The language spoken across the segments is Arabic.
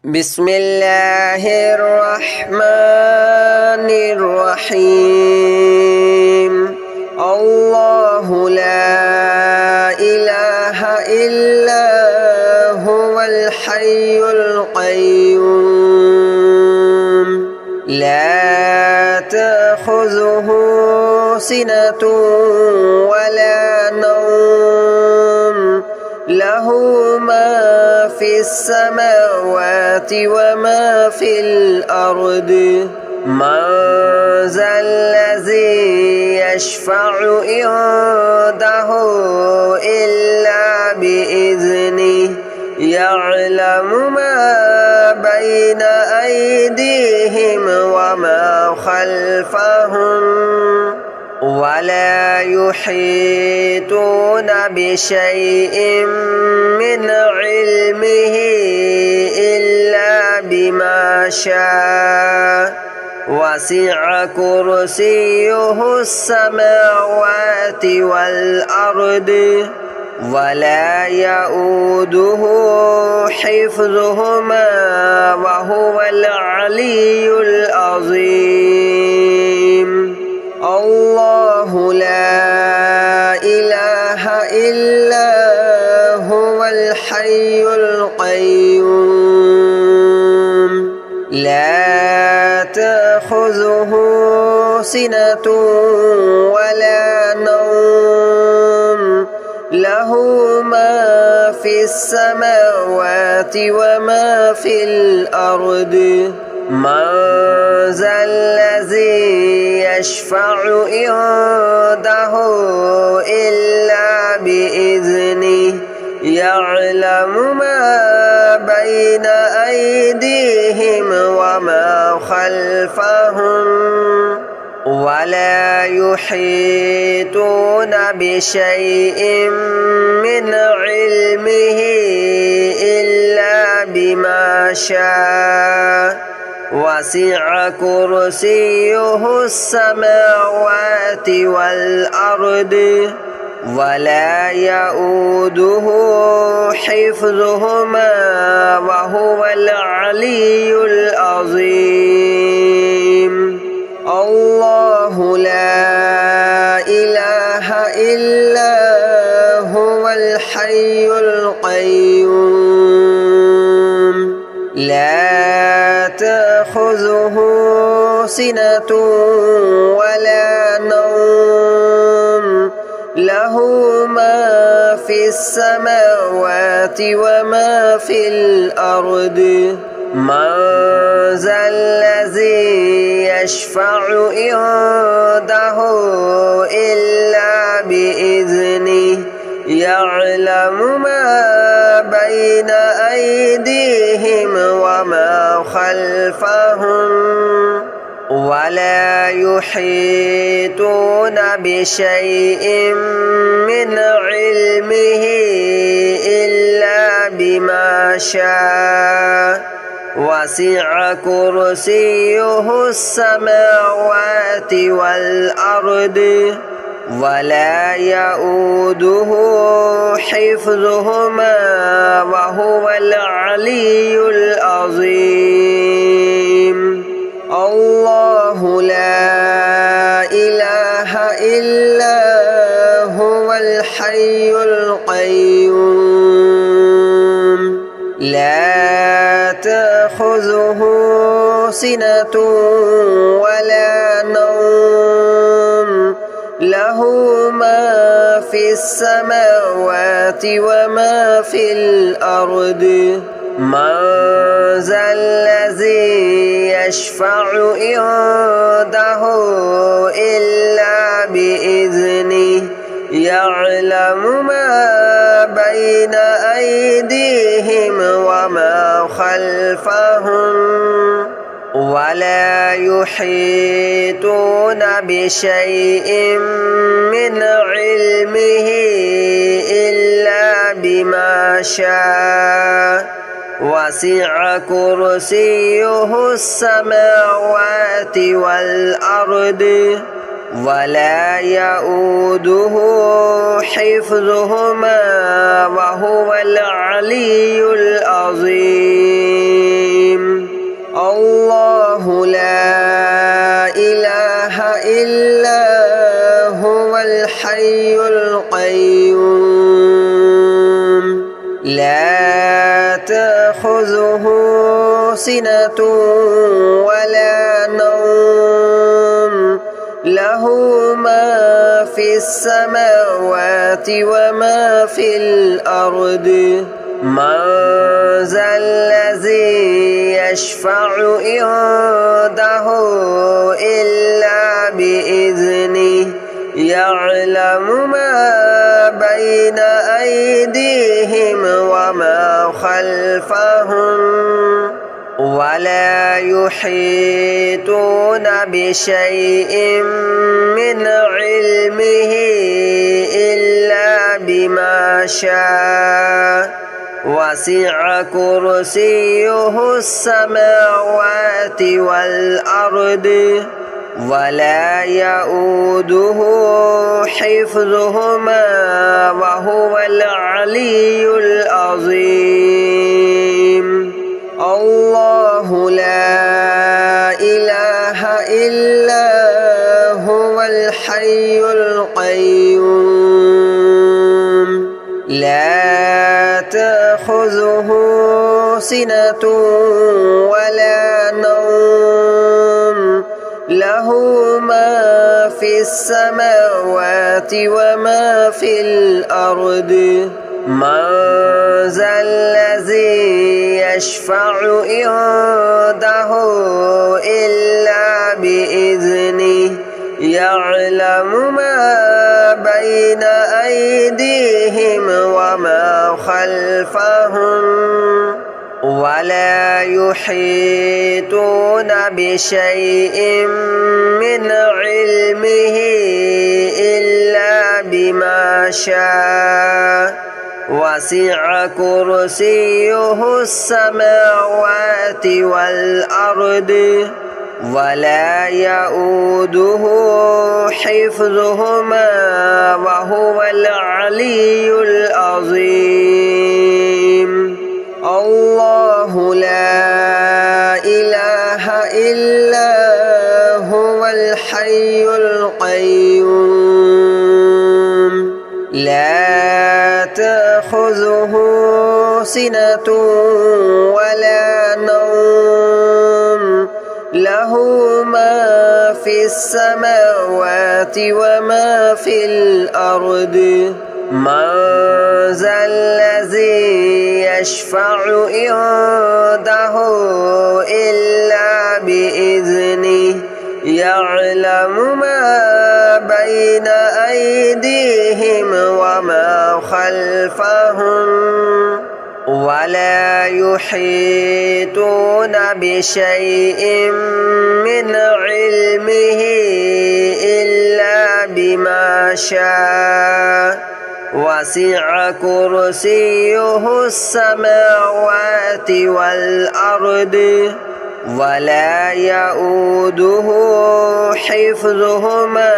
بسم الله الرحمن الرحيم الله لا إله إلا هو الحي القيوم لا تأخذه سنة ولا نوم له ما في السماوات وما في الأرض من ذا الذي يشفع عنده إلا بإذنه يعلم ما بين أيديهم وما خلفهم ولا يحيطون بشيء من علمه إلا بما شاء وسع كرسيه السماوات والأرض ولا يؤوده حفظهما وهو العلي العظيم الله لا إله إلا هو الحي القيوم لا تأخذه سنة ولا نوم له ما في السماوات وما في الأرض من ذا الذي يشفع عنده إلا بإذنه يعلم ما بين أيديهم وما خلفهم ولا يحيطون بشيء من علمه إلا بما شاء وسع كرسيه السماوات والأرض ولا يؤوده حفظهما وهو العلي العظيم الله لا إله إلا هو الحي القيوم لا تأخذه سنة ولا نوم له ما في السماوات وما في الأرض من ذا الذي يشفع عنده إلا بإذنه يعلم ما بين أيديهم وما خلفهم ولا يحيطون بشيء من علمه إلا بما شاء وسع كرسيه السماوات والأرض ولا يؤوده حفظهما وهو العلي العظيم الله لا إله إلا هو الحي القيوم لا تأخذه سنة ولا نوم له ما في السماوات وما في الأرض من ذا الذي يشفع عنده إلا بإذنه يعلم ما بين أيديهم وما خلفهم ولا يحيطون بشيء من علمه إلا بما شاء وسع كرسيه السماوات والأرض ولا يؤوده حفظهما وهو العلي العظيم. تأخذه سنة ولا نوم له ما في السماوات وما في الأرض من ذا الذي يشفع عنده إلا بإذنه يعلم ما بين أيديهم وما خلفهم ولا يحيطون بشيء من علمه إلا بما شاء وسع كرسيه السماوات والأرض ولا يؤوده حفظهما وهو العلي العظيم الله لا إله إلا هو الحي القيوم لا تأخذه سنة ولا نوم له ما في السماوات وما في الأرض من ذا الذي يشفع عنده إلا بإذنه يعلم ما بين أيديهم وما خلفهم ولا يحيطون بشيء من علمه إلا بما شاء وسع كرسيه السماوات والأرض ولا يؤوده حفظهما وهو العلي العظيم الله لا إله إلا هو الحي القيوم لا تأخذه سنة ولا نوم له ما في السماوات وما في الأرض من ذا الذي يشفع عنده إلا بإذنه يعلم ما بين أيديهم وما خلفهم ولا يحيطون بشيء من علمه إلا بما شاء وسع كرسيه السماوات والأرض ولا يؤوده حفظهما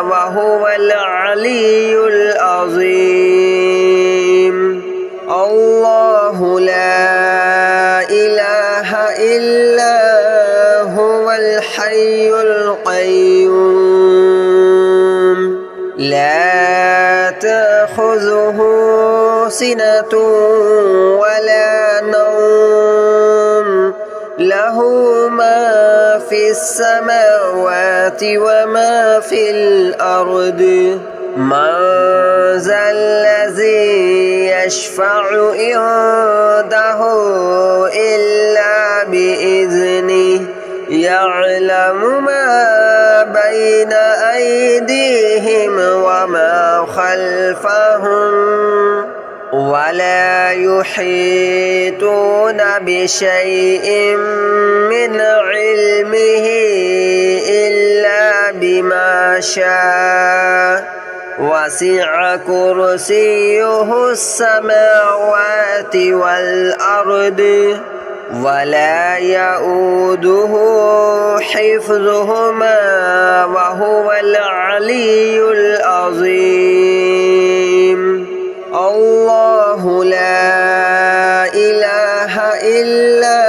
وهو العلي العظيم الله لا إله إلا هو الحي القيوم لا تأخذه سنة ولا نوم له ما في السماوات وما في الأرض من ذا الذي يشفع عنده إلا بإذنه يعلم ما بين أيديهم وما خلفهم ولا يحيطون بشيء من علمه إلا بما شاء وسع كرسيه السماوات والأرض ولا يؤوده حفظهما وهو العلي العظيم الله لا إله إلا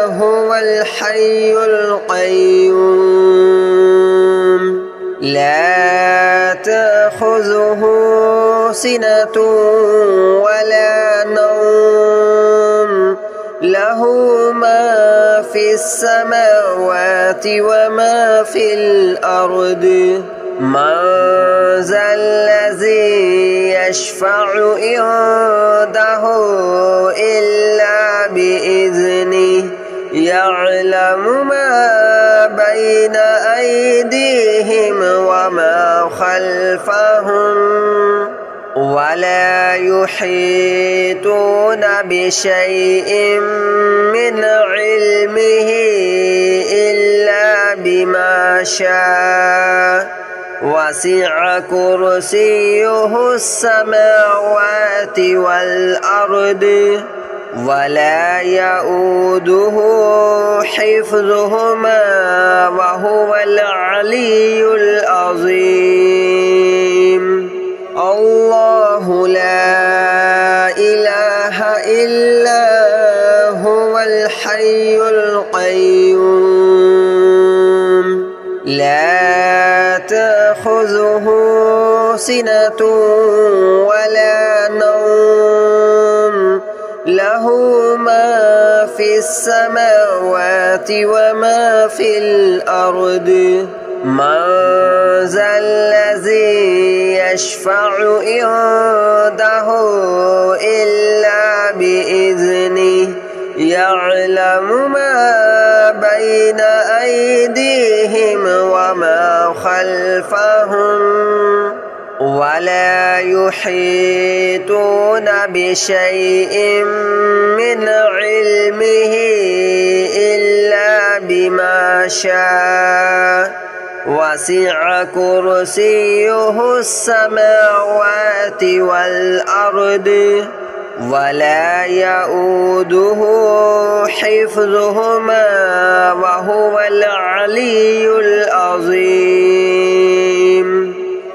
هو الحي القيوم لا تأخذه سنة ولا نوم له له ما في السماوات وما في الأرض من ذا الذي يشفع عنده إلا بإذنه يعلم ما بين أيديهم وما خلفهم ولا يحيطون بشيء من علمه إلا بما شاء وسع كرسيه السماوات والأرض ولا يؤوده حفظهما وهو العلي العظيم الله لا إله إلا هو الحي القيوم لا تأخذه سنة ولا نوم له ما في السماوات وما في الأرض من ذا الذي يشفع عنده إلا بإذنه يعلم ما بين أيديهم وما خلفهم ولا يحيطون بشيء من علمه إلا بما شاء وسع كرسيه السماوات والأرض ولا يؤوده حفظهما وهو العلي العظيم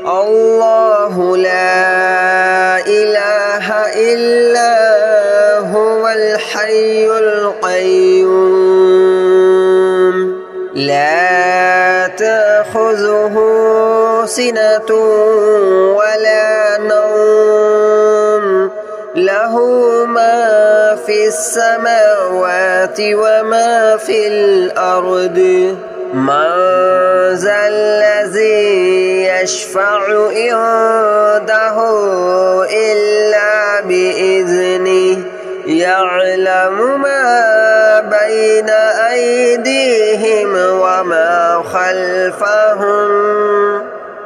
الله لا إله إلا هو الحي القيوم لا تأخذه سنة ولا نوم له ما في السماوات وما في الأرض من ذا الذي يشفع عنده إلا بإذنه يعلم ما بين أيديهم وما خلفهم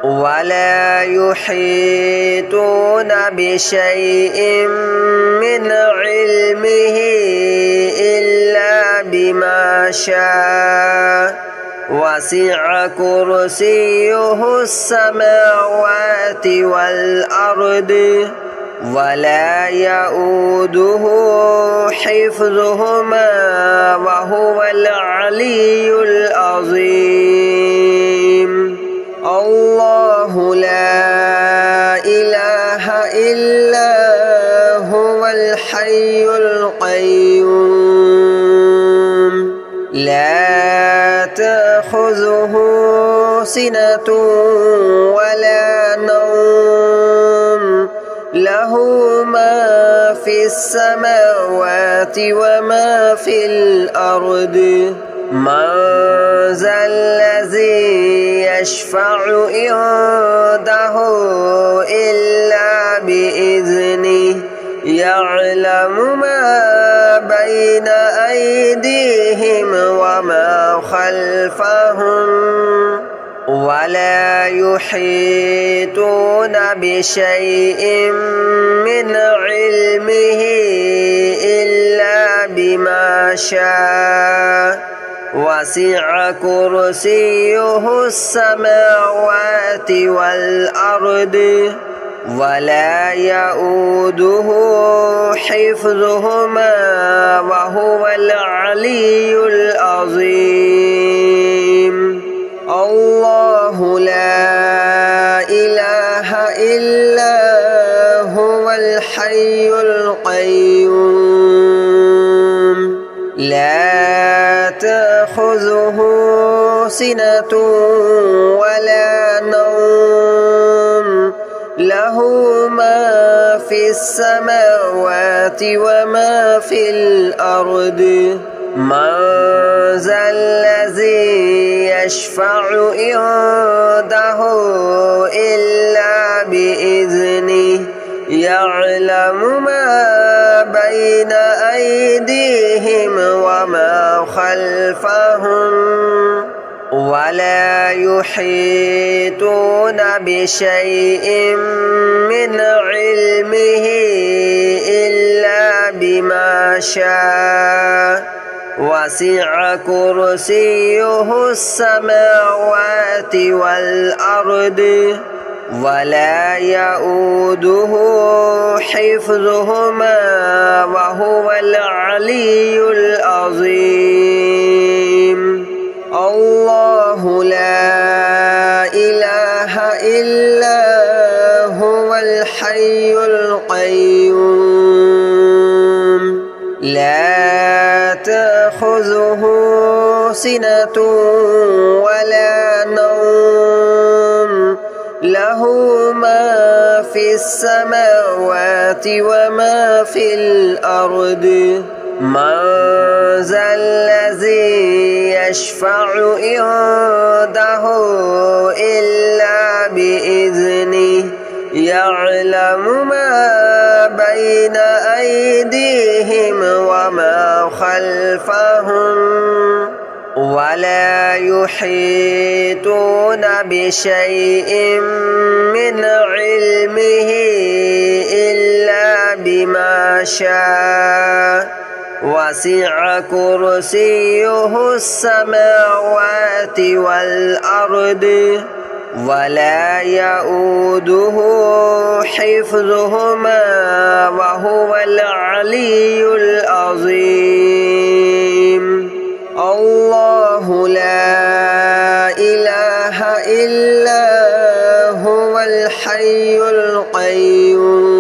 ولا يحيطون بشيء من علمه إلا بما شاء وسع كرسيه السماوات والأرض ولا يؤوده حفظهما وهو العلي العظيم الله لا إله إلا هو الحي القيوم لا تأخذه سنة ولا نوم له ما في السماوات وما في الأرض من ذا الذي يشفع عنده إلا بإذنه يعلم ما بين أيديهم وما خلفهم ولا يحيطون بشيء من علمه إلا بما شاء وسع كرسيه السماوات والأرض ولا يؤوده حفظهما وهو العلي العظيم الله لا إله إلا هو الحي القيوم لا تأخذه سنة ولا نوم له له ما في السماوات وما في الأرض من ذا الذي يشفع عنده إلا بإذنه يعلم ما بين أيديهم وما خلفهم ولا يحيطون بشيء من علمه إلا بما شاء وسع كرسيه السماوات والأرض ولا يؤوده حفظهما وهو العلي العظيم الله لا إله إلا هو الحي القيوم لا تأخذه سنة ولا نوم له ما في السماوات وما في الأرض من ذا الذي يشفع عنده إلا بإذنه يعلم ما بين أيديهم وما خلفهم ولا يحيطون بشيء من علمه إلا بما شاء وسع كرسيه السماوات والأرض ولا يؤوده حفظهما وهو العلي العظيم الله لا إله إلا هو الحي القيوم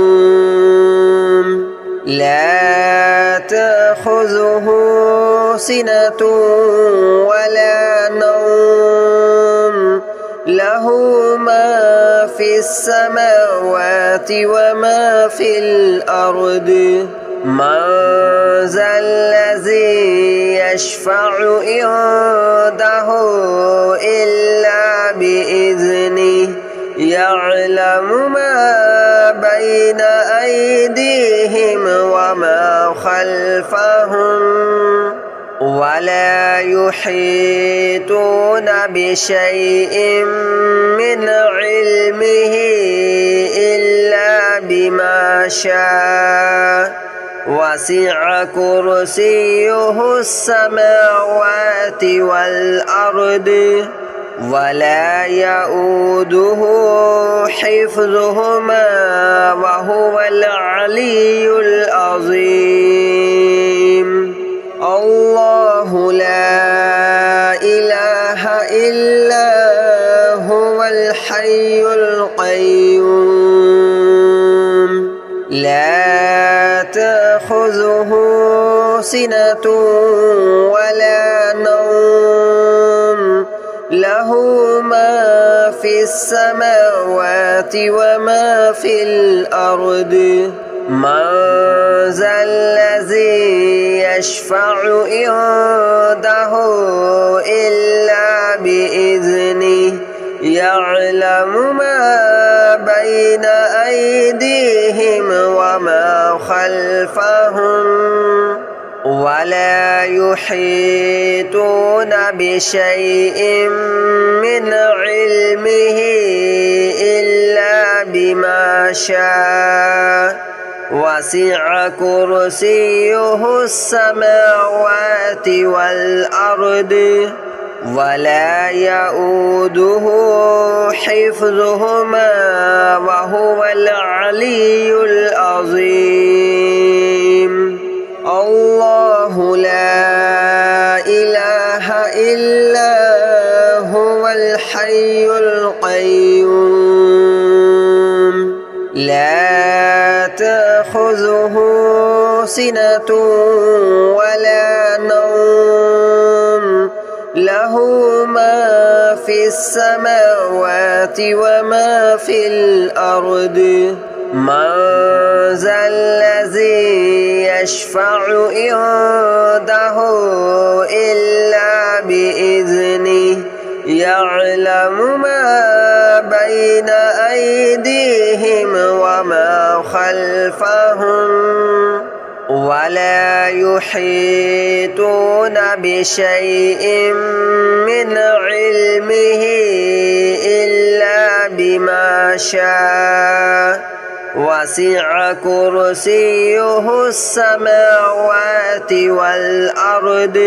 لا تأخذه سنة ولا نوم له ما في السماوات وما في الأرض من ذا الذي يشفع عنده إلا بإذنه يعلم ما بين أيديهم وما خلفهم ولا يحيطون بشيء من علمه إلا بما شاء وسع كرسيه السماوات والأرض ولا يؤوده حفظهما وهو العلي العظيم الله لا إله إلا هو الحي القيوم لا تأخذه سنة ولا نوم له ما في السماوات وما في الأرض من ذا الذي يشفع عنده إلا بإذنه يعلم ما بين أيديهم وما خلفهم ولا يحيطون بشيء من علمه إلا بما شاء وسع كرسيه السماوات والأرض ولا يؤوده حفظهما وهو العلي العظيم الله لا إله إلا هو الحي القيوم لا تأخذه سنة ولا نوم له ما في السماوات وما في الأرض من ذا الذي يشفع عنده إلا بإذنه يعلم ما بين أيديهم وما خلفهم ولا يحيطون بشيء من علمه إلا بما شاء وسع كرسيه السماوات والأرض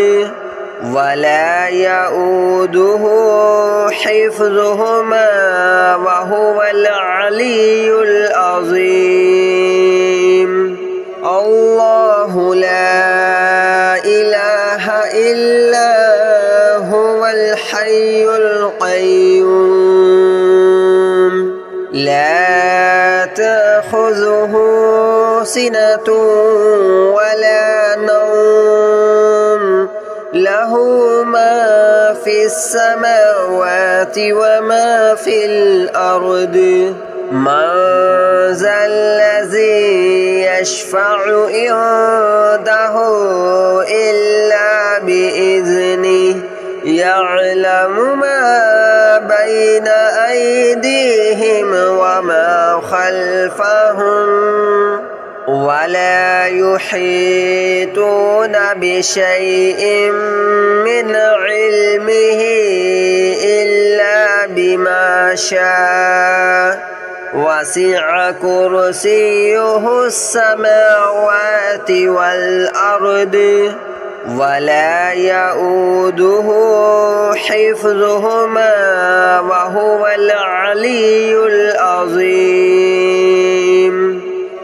ولا يؤوده حفظهما وهو العلي العظيم الله لا إله إلا هو الحي القيوم لا تأخذه سنة ولا نوم له ما في السماوات وما في الأرض من ذا الذي يشفع عنده إلا بإذنه يعلم ما بين أيديهم وما خلفهم ولا يحيطون بشيء من علمه إلا بما شاء وسع كرسيه السماوات والأرض ولا يؤوده حفظهما وهو العلي العظيم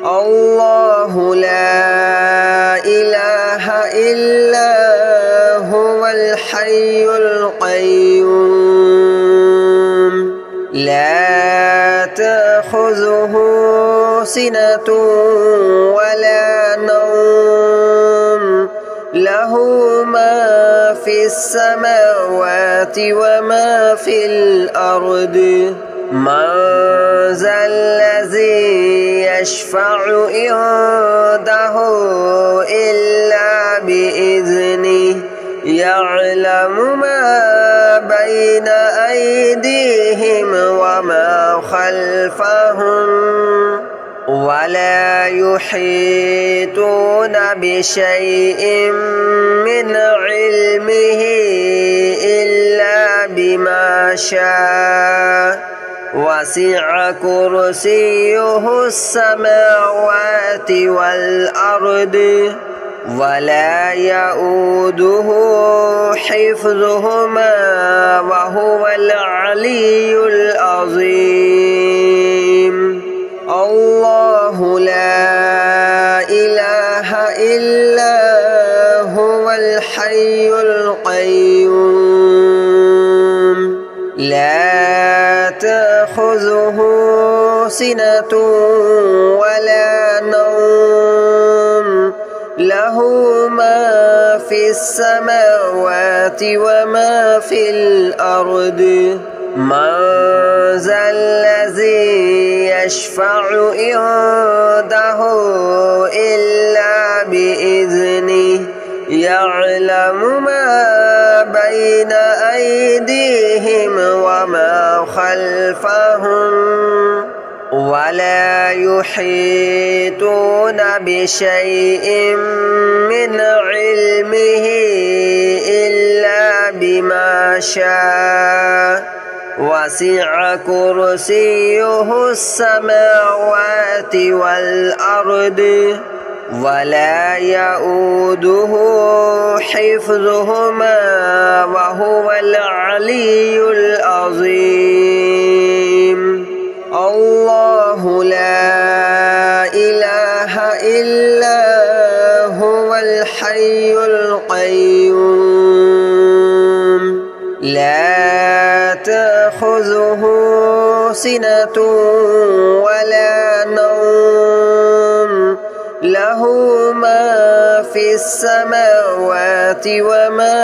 الله لا إله إلا هو الحي القيوم لا تأخذه سنة ولا نوم له ما في السماوات وما في الأرض من ذا الذي يشفع عنده إلا بإذنه يعلم ما بين أيديهم وما خلفهم ولا يحيطون بشيء من علمه إلا بما شاء وسع كرسيه السماوات والأرض ولا يؤوده حفظهما وهو العلي العظيم الله لا إله إلا هو الحي القيوم لا تأخذه سنة ولا نوم له ما في السماوات وما في الأرض من ذا الذي يشفع عنده إلا بإذنه يعلم ما بين أيديهم وما خلفهم ولا يحيطون بشيء من علمه إلا بما شاء وسع كرسيه السماوات والأرض ولا يؤوده حفظهما وهو العلي العظيم الله لا إله إلا هو الحي القيوم لا تأخذه سنة ولا نوم له ما في السماوات وما